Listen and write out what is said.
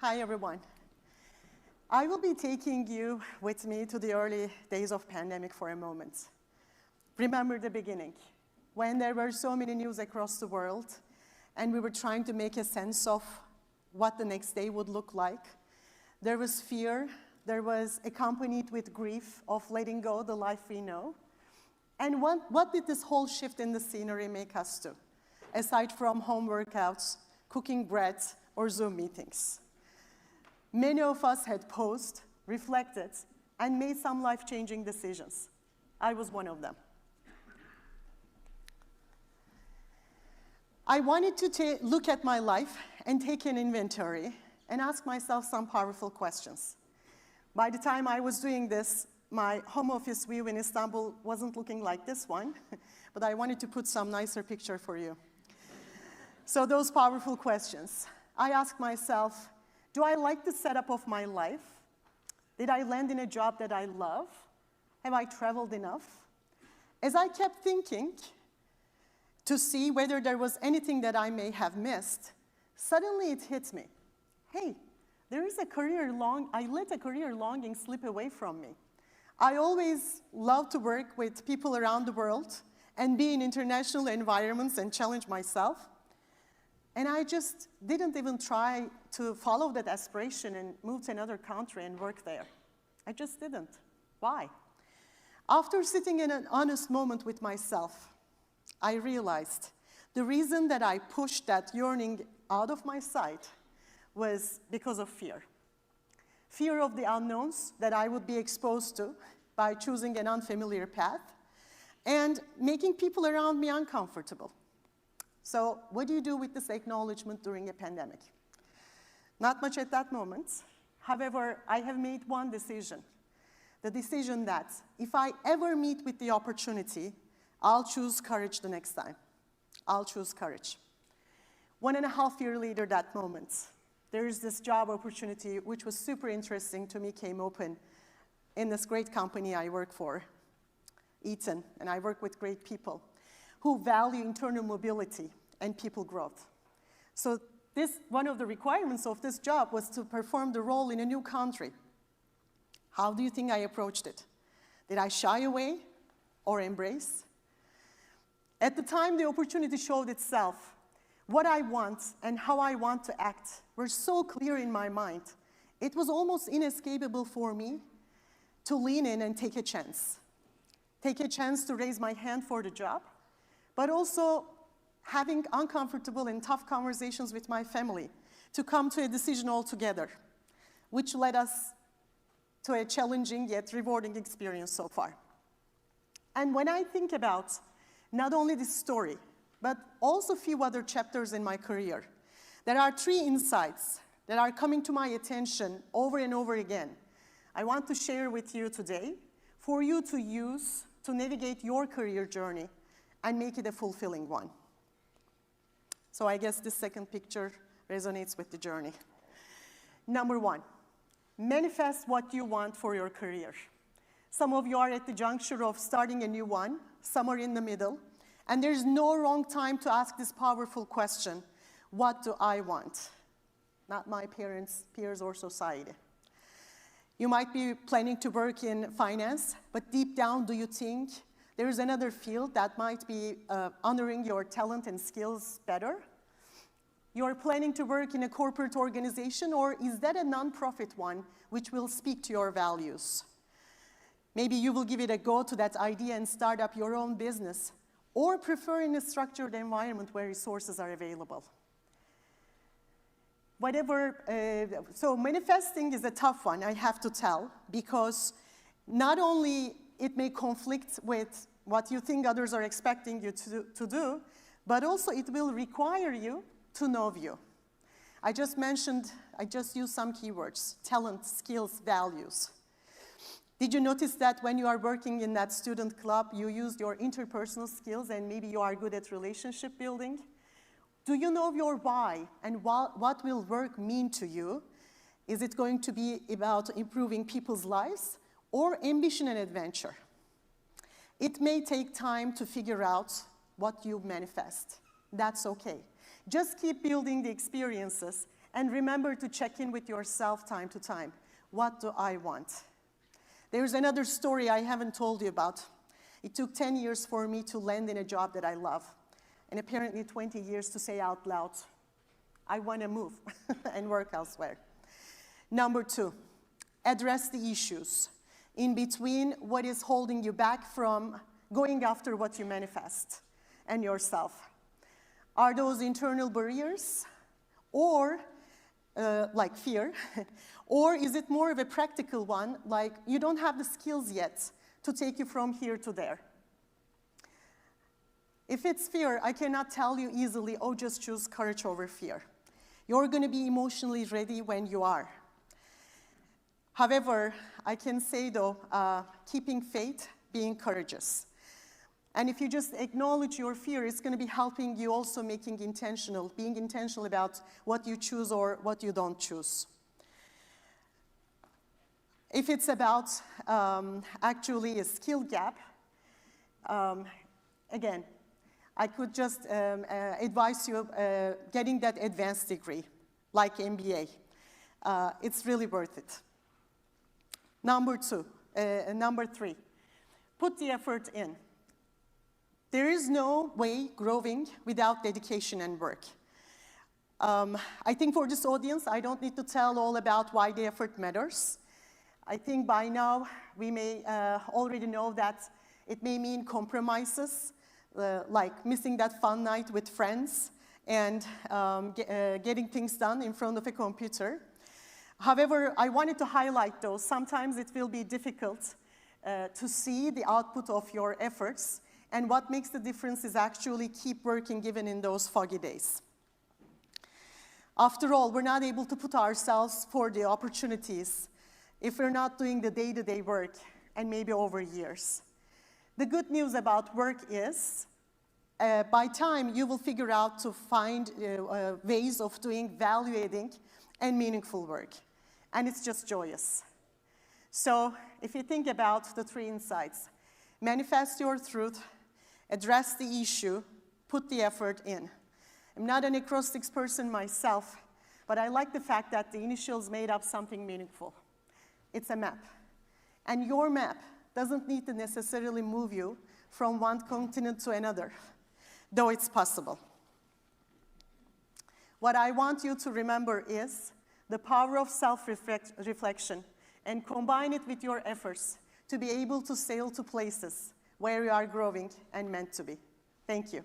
Hi, everyone. I will be taking you with me to the early days of pandemic for a moment. Remember the beginning, when there were so many news across the world, and we were trying to make a sense of what the next day would look like. There was fear, there was accompanied with grief of letting go the life we know. And what did this whole shift in the scenery make us do, aside from home workouts, cooking bread, or Zoom meetings? Many of us had paused, reflected, and made some life-changing decisions. I was one of them. I wanted to look at my life and take an inventory and ask myself some powerful questions. By the time I was doing this, my home office view in Istanbul wasn't looking like this one, but I wanted to put some nicer picture for you. So those powerful questions. I asked myself, do I like the setup of my life? Did I land in a job that I love? Have I traveled enough? As I kept thinking to see whether there was anything that I may have missed, suddenly it hit me. Hey, there is I let a career longing slip away from me. I always love to work with people around the world and be in international environments and challenge myself. And I just didn't even try to follow that aspiration and move to another country and work there. I just didn't. Why? After sitting in an honest moment with myself, I realized the reason that I pushed that yearning out of my sight was because of fear. Fear of the unknowns that I would be exposed to by choosing an unfamiliar path and making people around me uncomfortable. So what do you do with this acknowledgement during a pandemic? Not much at that moment. However, I have made one decision. The decision that if I ever meet with the opportunity, I'll choose courage the next time. I'll choose courage. 1.5 years later, that moment, there is this job opportunity which was super interesting to me, came open in this great company I work for, Eaton, and I work with great people who value internal mobility and people growth. So one of the requirements of this job was to perform the role in a new country. How do you think I approached it? Did I shy away or embrace? At the time the opportunity showed itself, what I want and how I want to act were so clear in my mind. It was almost inescapable for me to lean in and take a chance. Take a chance to raise my hand for the job, but also having uncomfortable and tough conversations with my family to come to a decision altogether, which led us to a challenging yet rewarding experience so far. And when I think about not only this story, but also a few other chapters in my career, there are 3 insights that are coming to my attention over and over again. I want to share with you today for you to use to navigate your career journey and make it a fulfilling one. So I guess this second picture resonates with the journey. Number 1, manifest what you want for your career. Some of you are at the juncture of starting a new one, some are in the middle, and there's no wrong time to ask this powerful question, what do I want? Not my parents, peers, or society. You might be planning to work in finance, but deep down, do you think there is another field that might be honoring your talent and skills better? You're planning to work in a corporate organization, or is that a nonprofit one which will speak to your values? Maybe you will give it a go to that idea and start up your own business, or prefer in a structured environment where resources are available. So manifesting is a tough one, I have to tell, because not only it may conflict with what you think others are expecting you to do, but also it will require you to know you. I just used some keywords, talent, skills, values. Did you notice that when you are working in that student club, you used your interpersonal skills and maybe you are good at relationship building? Do you know your why and what will work mean to you? Is it going to be about improving people's lives or ambition and adventure? It may take time to figure out what you manifest. That's okay. Just keep building the experiences And remember to check in with yourself time to time. What do I want? There's another story I haven't told you about. It took 10 years for me to land in a job that I love, and apparently 20 years to say out loud, I want to move and work elsewhere. Number 2, address the issues in between what is holding you back from going after what you manifest and yourself. Are those internal barriers, or like fear, or is it more of a practical one, like you don't have the skills yet to take you from here to there? If it's fear, I cannot tell you easily, oh, just choose courage over fear. You're going to be emotionally ready when you are. However, I can say, though, keeping faith, being courageous. And if you just acknowledge your fear, it's going to be helping you also being intentional about what you choose or what you don't choose. If it's about actually a skill gap, again, I could just advise you getting that advanced degree, like MBA. It's really worth it. Number 3, put the effort in. There is no way growing without dedication and work. I think for this audience, I don't need to tell all about why the effort matters. I think by now, we may already know that it may mean compromises, like missing that fun night with friends and getting things done in front of a computer. However, I wanted to highlight those. Sometimes it will be difficult to see the output of your efforts, and what makes the difference is actually keep working even in those foggy days. After all, we're not able to put ourselves for the opportunities if we're not doing the day-to-day work, and maybe over years. The good news about work is, by time, you will figure out to find ways of doing value-adding and meaningful work. And it's just joyous. So if you think about the 3 insights, manifest your truth, address the issue, put the effort in. I'm not an acrostics person myself, but I like the fact that the initials made up something meaningful. It's a map. And your map doesn't need to necessarily move you from one continent to another, though it's possible. What I want you to remember is the power of self-reflection, and combine it with your efforts to be able to sail to places where you are growing and meant to be. Thank you.